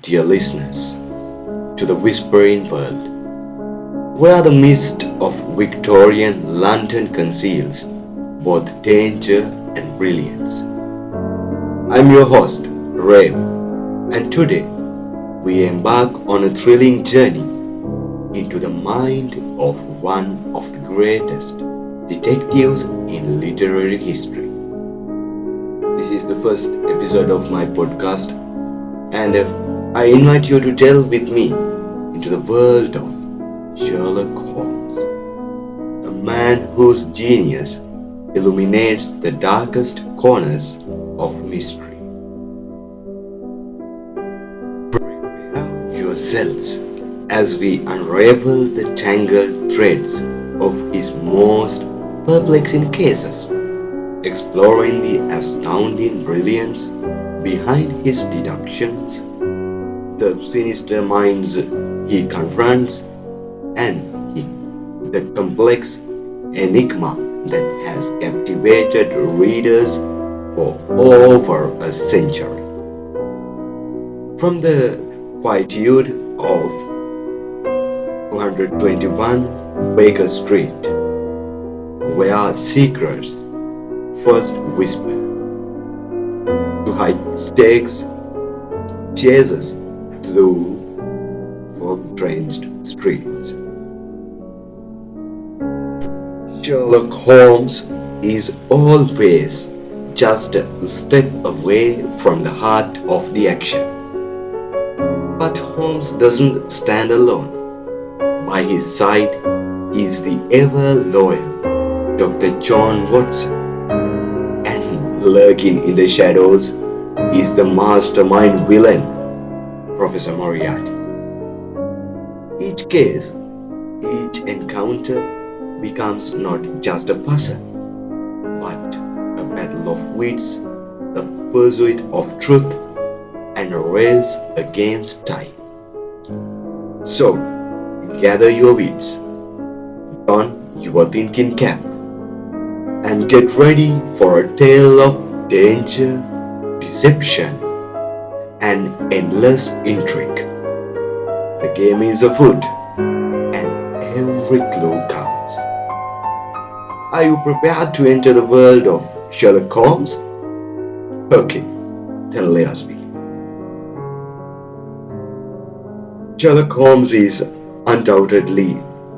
dear listeners, to the whispering world, where the mist of Victorian London conceals both danger and brilliance. I'm your host, Rev, and today we embark on a thrilling journey into the mind of one of the greatest detectives in literary history. This is the first episode of my podcast, and I invite you to delve with me into the world of Sherlock Holmes, a man whose genius illuminates the darkest corners of mystery. Prepare yourselves as we unravel the tangled threads of his most perplexing cases, exploring the astounding brilliance behind his deductions, the sinister minds he confronts, and the complex enigma that has captivated readers for over a century. From the quietude of 221 Baker Street, where secrets first whisper, to high stakes chases through fog-drenched streets. Sherlock Holmes is always just a step away from the heart of the action. But Holmes doesn't stand alone. By his side is the ever loyal Dr. John Watson, and lurking in the shadows is the mastermind villain, Professor Moriarty. Each case, each encounter becomes not just a puzzle, but a battle of wits, a pursuit of truth, and a race against time. So, gather your wits, don your thinking cap, and get ready for a tale of danger, deception, and endless intrigue. The game is afoot, and every clue counts. Are you prepared to enter the world of Sherlock Holmes? Okay, then let us begin. Sherlock Holmes is undoubtedly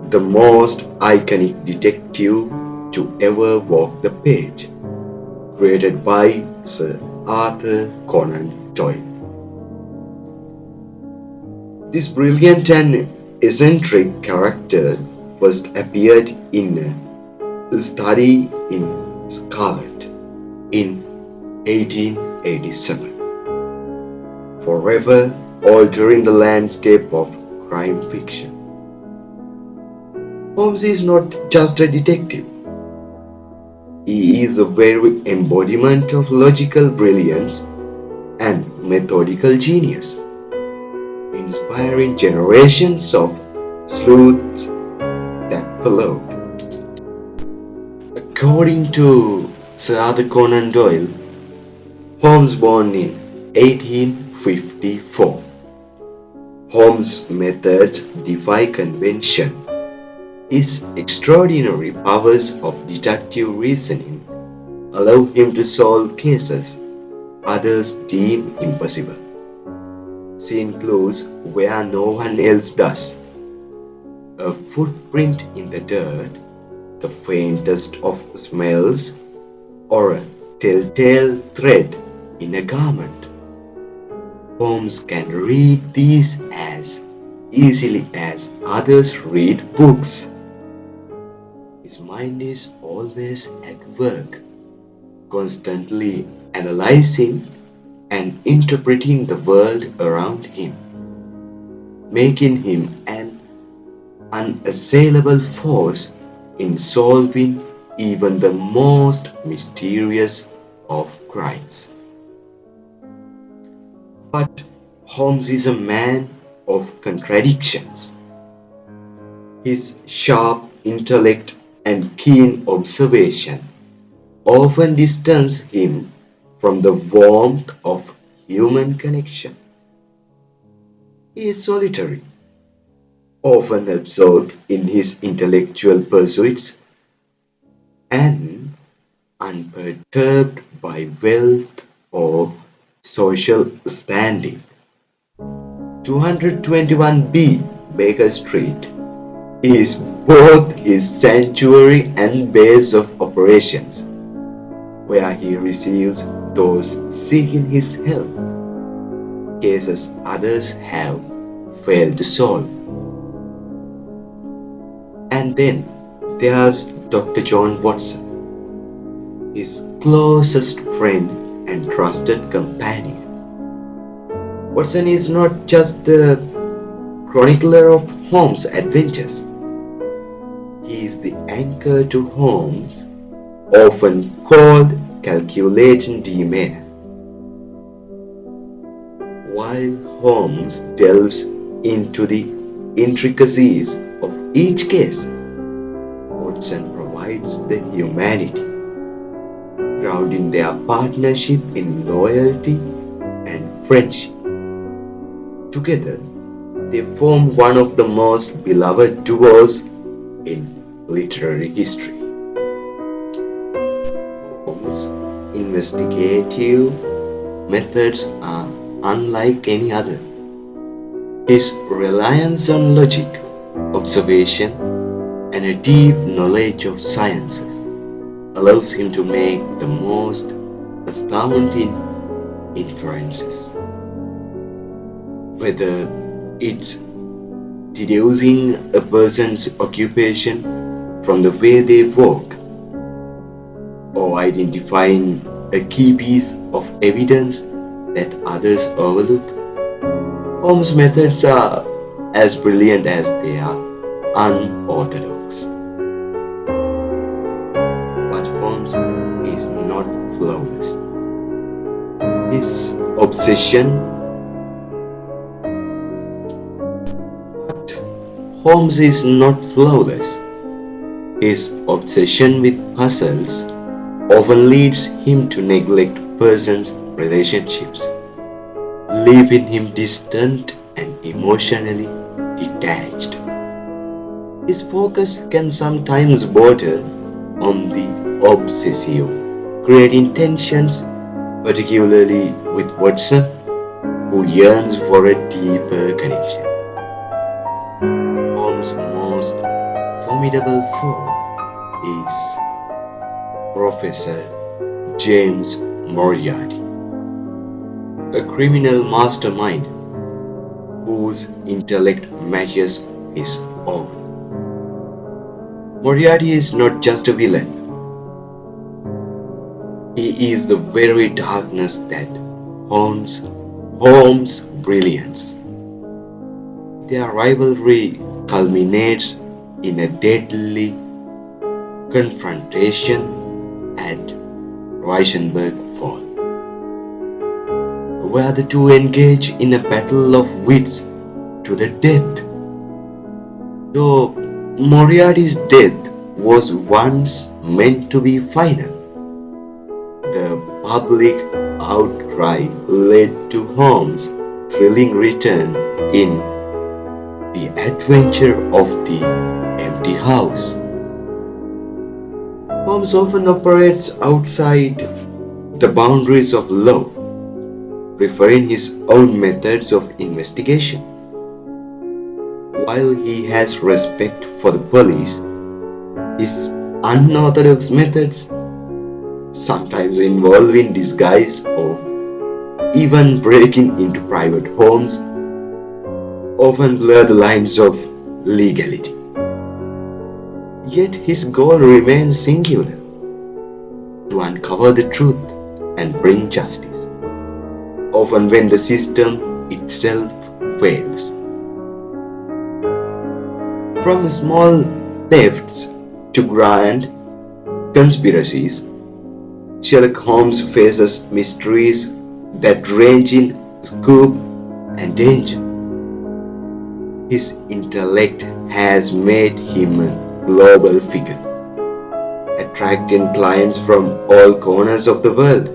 the most iconic detective to ever walk the page, created by Sir Arthur Conan Doyle. This brilliant and eccentric character first appeared in A Study in Scarlet in 1887, forever altering the landscape of crime fiction. Holmes is not just a detective, he is a very embodiment of logical brilliance and methodical genius, inspiring generations of sleuths that followed. According to Sir Arthur Conan Doyle, Holmes born in 1854. Holmes' methods defy convention. His extraordinary powers of deductive reasoning allow him to solve cases others deem impossible, seeing clues where no one else does. A footprint in the dirt, the faintest of smells, or a telltale thread in a garment. Holmes can read these as easily as others read books. His mind is always at work, constantly analyzing and interpreting the world around him, making him an unassailable force in solving even the most mysterious of crimes. But Holmes is a man of contradictions. His sharp intellect and keen observation often distance him from the warmth of human connection. He is solitary, often absorbed in his intellectual pursuits and unperturbed by wealth or social standing. 221B Baker Street is both his sanctuary and base of operations, where he receives those seeking his help, cases others have failed to solve. And then there's Dr. John Watson, his closest friend and trusted companion. Watson is not just the chronicler of Holmes' adventures, he is the anchor to Holmes, often called calculating demon. While Holmes delves into the intricacies of each case, Watson provides the humanity, grounding their partnership in loyalty and friendship. Together, they form one of the most beloved duos in literary history. Holmes' investigative methods are unlike any other. His reliance on logic, observation, and a deep knowledge of sciences allows him to make the most astounding inferences. Whether it's deducing a person's occupation from the way they walk, or identifying a key piece of evidence that others overlook, Holmes' methods are as brilliant as they are unorthodox. But Holmes is not flawless. His obsession But Holmes is not flawless. His obsession with puzzles often leads him to neglect persons' relationships, leaving him distant and emotionally detached. His focus can sometimes border on the obsessive, creating tensions, particularly with Watson, who yearns for a deeper connection. Holmes' most formidable foe is Professor James Moriarty, a criminal mastermind whose intellect matches his own. Moriarty is not just a villain, he is the very darkness that haunts Holmes' brilliance. Their rivalry culminates in a deadly confrontation at Reichenberg Fall, where the two engage in a battle of wits to the death. Though Moriarty's death was once meant to be final, the public outcry led to Holmes' thrilling return in The Adventure of the Empty House. Holmes often operates outside the boundaries of law, preferring his own methods of investigation. While he has respect for the police, his unorthodox methods, sometimes involving disguise or even breaking into private homes, often blur the lines of legality. Yet his goal remains singular: to uncover the truth and bring justice, often when the system itself fails. From small thefts to grand conspiracies, Sherlock Holmes faces mysteries that range in scope and danger. His intellect has made him a global figure, attracting clients from all corners of the world.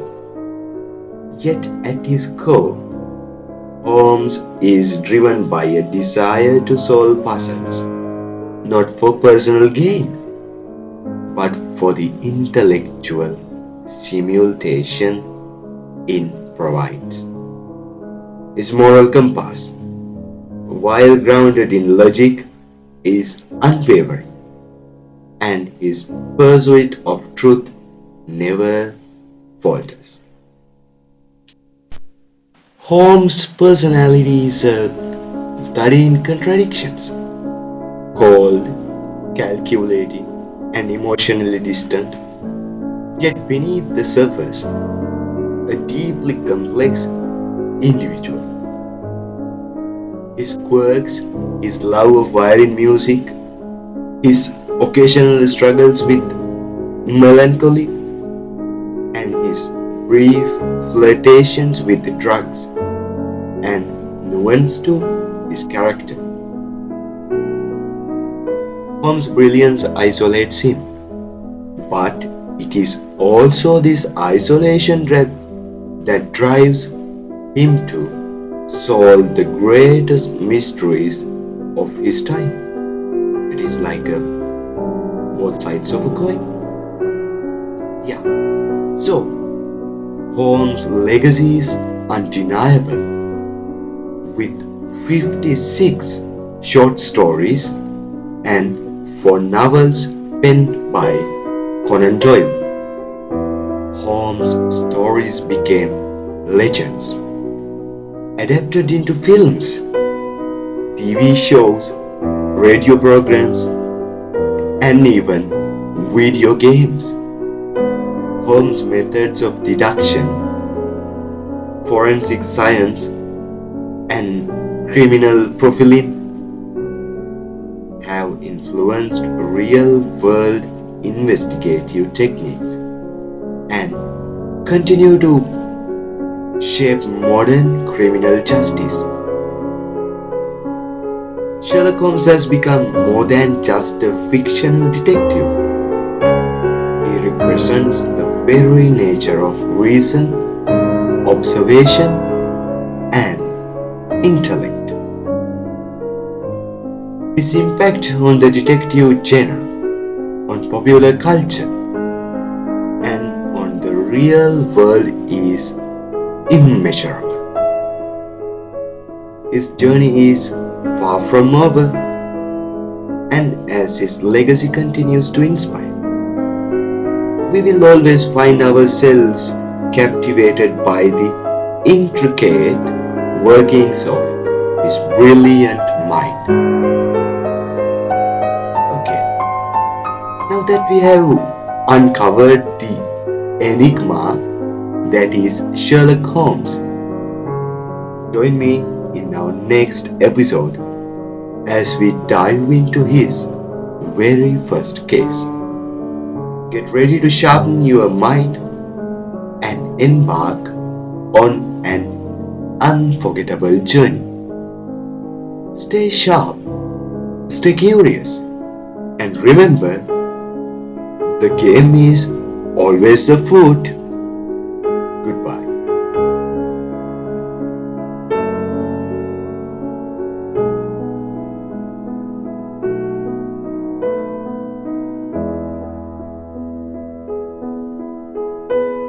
Yet at his core, Holmes is driven by a desire to solve puzzles, not for personal gain, but for the intellectual stimulation it provides. His moral compass, while grounded in logic, is unwavering, and his pursuit of truth never falters. Holmes' personality is a study in contradictions, cold, calculating, and emotionally distant, yet beneath the surface, a deeply complex individual. His quirks, his love of violin music, his occasional struggles with melancholy, and his brief flirtations with drugs and nuance to his character. Holmes' brilliance isolates him, but it is also this isolation that drives him to solve the greatest mysteries of his time. It is like both sides of a coin. Yeah. So, Holmes' legacy is undeniable, with 56 short stories and 4 novels penned by Conan Doyle. Holmes' stories became legends, adapted into films, TV shows, radio programs, and even video games. Holmes' methods of deduction, forensic science, and criminal profiling have influenced real-world investigative techniques and continue to shape modern criminal justice. Sherlock Holmes has become more than just a fictional detective. He represents the very nature of reason, observation, and intellect. His impact on the detective genre, on popular culture, and on the real world is immeasurable. His journey is far from over, and as his legacy continues to inspire, we will always find ourselves captivated by the intricate workings of his brilliant mind. Okay, now that we have uncovered the enigma that is Sherlock Holmes, join me in our next episode as we dive into his very first case. Get ready to sharpen your mind and embark on an unforgettable journey. Stay sharp, stay curious, and remember, the game is always afoot. Goodbye.